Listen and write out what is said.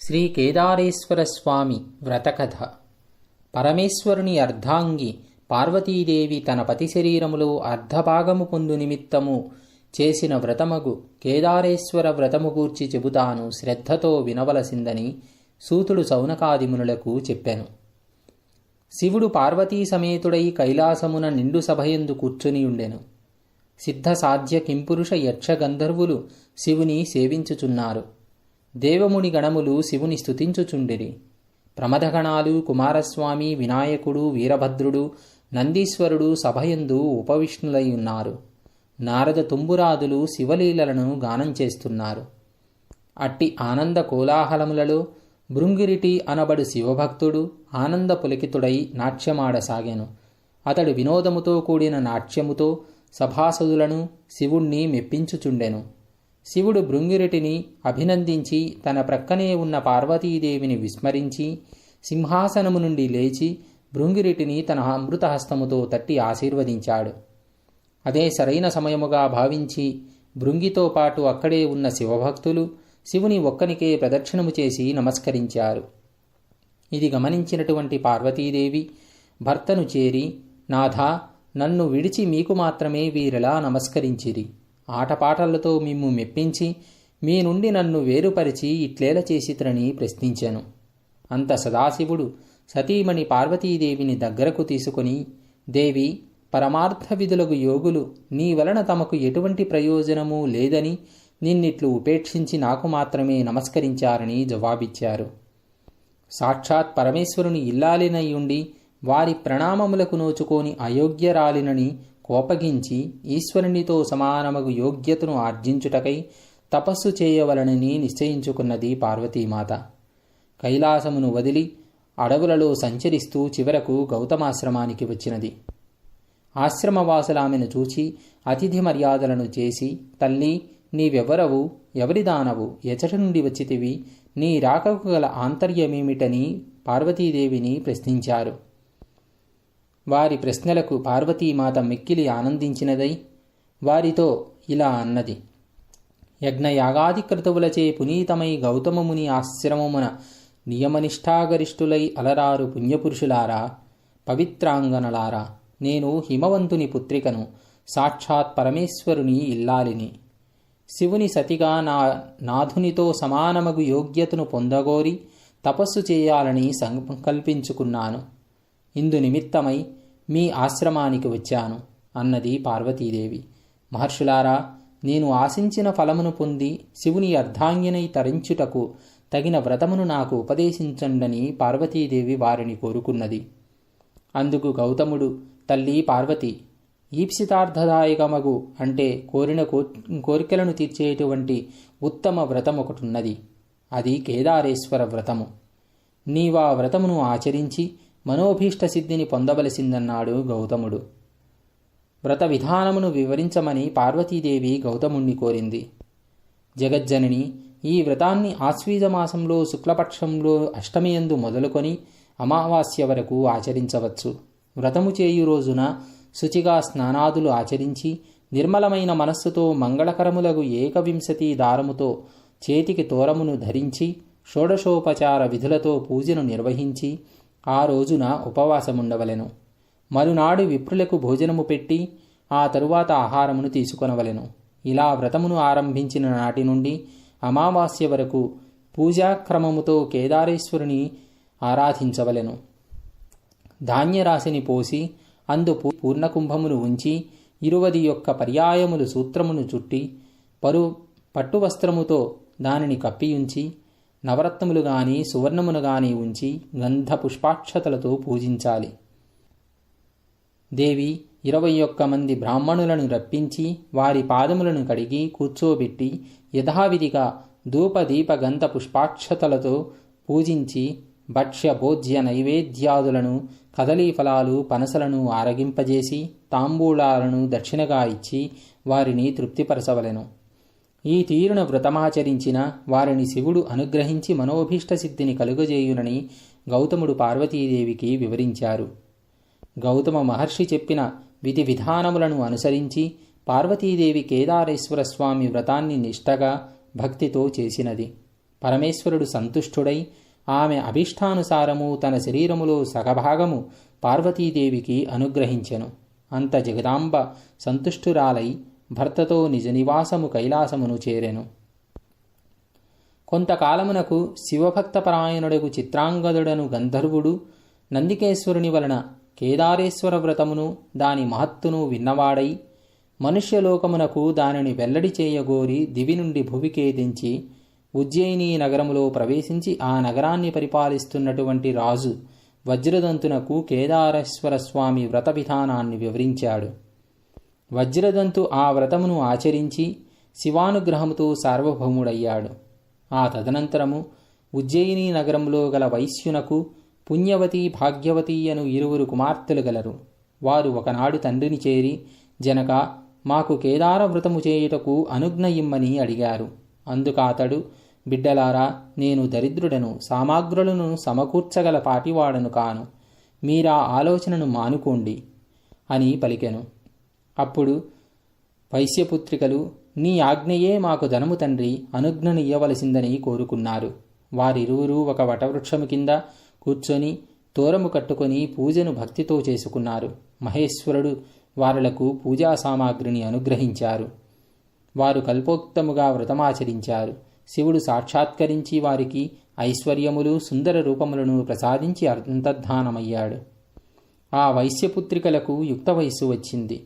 శ్రీ కేదారేశ్వర స్వామి వ్రతకథ. పరమేశ్వరుని అర్ధాంగి పార్వతీదేవి తన పతి శరీరములో అర్ధభాగము పొందు నిమిత్తము చేసిన వ్రతమగు కేదారేశ్వర వ్రతము గూర్చి చెబుతాను, శ్రద్ధతో వినవలసిందని సూతుడు సౌనకాదిమునులకు చెప్పెను. శివుడు పార్వతీ సమేతుడై కైలాసమున నిండు సభయందు కూర్చునియుండెను. సిద్ధ సాధ్య కింపురుష యక్ష గంధర్వులు శివుని సేవించుచున్నారు. దేవముని గణములు శివుని స్తుతించుచుండిరి. ప్రమథగణాలు కుమారస్వామి, వినాయకుడు, వీరభద్రుడు, నందీశ్వరుడు సభయందు ఉపవిష్ణులై ఉన్నారు. నారద తుంబురాదులు శివలీలలను గానం చేస్తున్నారు. అట్టి ఆనంద కోలాహలములలో భృంగిరిటి అనబడు శివభక్తుడు ఆనంద పులకితుడై నాట్యమాడసాగెను. అతడు వినోదముతో కూడిన నాట్యముతో సభాసదులను శివుణ్ణి మెప్పించుచుండెను. శివుడు భృంగిరిటిని అభినందించి తన ప్రక్కనే ఉన్న పార్వతీదేవిని విస్మరించి సింహాసనము నుండి లేచి భృంగిరిటిని తన అమృతహస్తముతో తట్టి ఆశీర్వదించాడు. అదే సరైన సమయముగా భావించి భృంగితో పాటు అక్కడే ఉన్న శివభక్తులు శివుని ఒక్కనికే ప్రదక్షిణము చేసి నమస్కరించారు. ఇది గమనించినటువంటి పార్వతీదేవి భర్తను చేరి, నాథా, నన్ను విడిచి మీకు మాత్రమే వీరెలా నమస్కరించిరి? ఆటపాటలతో మిమ్ము మెప్పించి మీ నుండి నన్ను వేరుపరిచి ఇట్లేల చేసిత్రని ప్రశ్నించెను. అంత సదాశివుడు సతీమణి పార్వతీదేవిని దగ్గరకు తీసుకుని, దేవి, పరమార్థ విధులకు యోగులు నీ వలన తమకు ఎటువంటి ప్రయోజనమూ లేదని నిన్నిట్లు ఉపేక్షించి నాకు మాత్రమే నమస్కరించారని జవాబిచ్చారు. సాక్షాత్ పరమేశ్వరుని ఇల్లాలినయ్యుండి వారి ప్రణామములకు నోచుకోని అయోగ్యరాలినని కోపగించి ఈశ్వరునితో సమానమగు యోగ్యతను ఆర్జించుటకై తపస్సు చేయవలనని నిశ్చయించుకున్నది పార్వతీమాత. కైలాసమును వదిలి అడవులలో సంచరిస్తూ చివరకు గౌతమాశ్రమానికి వచ్చినది. ఆశ్రమవాసులామెను చూచి అతిథి మర్యాదలను చేసి, తల్లి, నీవెవ్వరవు, ఎవరిదానవు, ఎచట నుండి వచ్చితివి, నీ రాకకు గల ఆంతర్యమేమిటని పార్వతీదేవిని ప్రశ్నించారు. వారి ప్రశ్నలకు పార్వతీమాత మిక్కిలి ఆనందించినదై వారితో ఇలా అన్నది. యజ్ఞయాగాది క్రతువులచే పునీతమై గౌతమముని ఆశ్రమమున నియమనిష్ఠాగరిష్ఠులై అలరారు పుణ్యపురుషులారా, పవిత్రాంగనలారా, నేను హిమవంతుని పుత్రికను, సాక్షాత్ పరమేశ్వరుని ఇల్లాలిని. శివుని సతిగా నాథునితో సమానమగు యోగ్యతను పొందగోరి తపస్సు చేయాలని సంకల్పించుకున్నాను. ఇందు నిమిత్తమై మీ ఆశ్రమానికి వచ్చాను అన్నది పార్వతీదేవి. మహర్షులారా, నేను ఆశించిన ఫలమును పొంది శివుని అర్ధాంగినై తరించుటకు తగిన వ్రతమును నాకు ఉపదేశించండని పార్వతీదేవి వారిని కోరుకున్నది. అందుకు గౌతముడు, తల్లి పార్వతి, ఈప్సితార్థదాయకమగు అంటే కోరిన కోరికలను తీర్చేటువంటి ఉత్తమ వ్రతం ఒకటున్నది. అది కేదారేశ్వర వ్రతము. నీవా వ్రతమును ఆచరించి మనోభీష్ట సిద్ధిని పొందవలసిందన్నాడు గౌతముడు. వ్రత విధానమును వివరించమని పార్వతీదేవి గౌతముణ్ణి కోరింది. జగజ్జనని, ఈ వ్రతాన్ని ఆశ్వీజమాసంలో శుక్లపక్షంలో అష్టమియందు మొదలుకొని అమావాస్య వరకు ఆచరించవచ్చు. వ్రతము చేయు రోజున శుచిగా స్నానాదులు ఆచరించి నిర్మలమైన మనస్సుతో మంగళకరములగు ఏకవింశతి దారముతో చేతికి తోరమును ధరించి షోడశోపచార విధులతో పూజను నిర్వహించి ఆ రోజున ఉపవాసముండవలెను. మరునాడు విప్రులకు భోజనము పెట్టి ఆ తరువాత ఆహారమును తీసుకొనవలెను. ఇలా వ్రతమును ఆరంభించిన నాటి నుండి అమావాస్య వరకు పూజాక్రమముతో కేదారేశ్వరుని ఆరాధించవలెను. ధాన్యరాశిని పోసి అందు పూర్ణకుంభమును ఉంచి 21 పర్యాయములు సూత్రమును చుట్టి పట్టువస్త్రముతో దానిని కప్పియుంచి నవరత్నములు గాని సువర్ణమును గాని ఉంచి గంధ పుష్పాక్షతలతో పూజించాలి. దేవి 21 మంది బ్రాహ్మణులను రప్పించి వారి పాదములను కడిగి కూర్చోబెట్టి యథావిధిగా ధూపదీప గంధ పుష్పాక్షతలతో పూజించి భక్ష్య భోజ్య నైవేద్యాదులను, కదలీఫలాలు, పనసలను ఆరగింపజేసి తాంబూలాలను దక్షిణగా ఇచ్చి వారిని తృప్తిపరచవలెను. ఈ తీరున వ్రతమాచరించిన వారిని శివుడు అనుగ్రహించి మనోభీష్ట సిద్ధిని కలుగజేయునని గౌతముడు పార్వతీదేవికి వివరించారు. గౌతమ మహర్షి చెప్పిన విధి విధానములను అనుసరించి పార్వతీదేవి కేదారేశ్వర స్వామి వ్రతాన్ని నిష్టగా భక్తితో చేసినది. పరమేశ్వరుడు సంతుష్టుడై ఆమె అభీష్టానుసారము తన శరీరములో సగభాగము పార్వతీదేవికి అనుగ్రహించెను. అంత జగదాంబ సంతుష్టురాలై భర్తతో నిజ నివాసము కైలాసమును చేరెను. కొంతకాలమునకు శివభక్తపరాయణుడకు చిత్రాంగదుడను గంధర్వుడు నందికేశ్వరుని వలన కేదారేశ్వర వ్రతమును దాని మహత్తును విన్నవాడై మనుష్యలోకమునకు దానిని వెల్లడి చేయగోరి దివి నుండి భువికేదించి ఉజ్జయిని నగరములో ప్రవేశించి ఆ నగరాన్ని పరిపాలిస్తున్నటువంటి రాజు వజ్రదంతునకు కేదారేశ్వర స్వామి వ్రత విధానాన్ని వివరించాడు. వజ్రదంతు ఆ వ్రతమును ఆచరించి శివానుగ్రహముతో సార్వభౌముడయ్యాడు. ఆ తదనంతరము ఉజ్జయిని నగరంలో గల వైశ్యునకు పుణ్యవతి భాగ్యవతి అను ఇరువురు కుమార్తెలు గలరు. వారు ఒకనాడు తండ్రిని చేరి, జనక, మాకు కేదార వ్రతము చేయుటకు అనుజ్ఞ ఇమ్మని అడిగారు. అందుకాతడు, బిడ్డలారా, నేను దరిద్రుడను, సామాగ్రులను సమకూర్చగల పాటివాడను కాను. మీరా ఆలోచనను మానుకోండి అని పలికెను. అప్పుడు వైశ్యపుత్రికలు, నీ ఆజ్ఞయే మాకు ధనము తండ్రి, అనుజ్ఞను ఇయ్యవలసిందని కోరుకున్నారు. వారిరువురూ ఒక వటవృక్షము కింద కూర్చొని తోరము కట్టుకొని పూజను భక్తితో చేసుకున్నారు. మహేశ్వరుడు వారులకు పూజా సామాగ్రిని అనుగ్రహించారు. వారు కల్పోక్తముగా వ్రతమాచరించారు. శివుడు సాక్షాత్కరించి వారికి ఐశ్వర్యములు సుందర రూపములను ప్రసాదించి అంతర్ధానమయ్యాడు. ఆ వైశ్యపుత్రికలకు యుక్త వయస్సు వచ్చింది.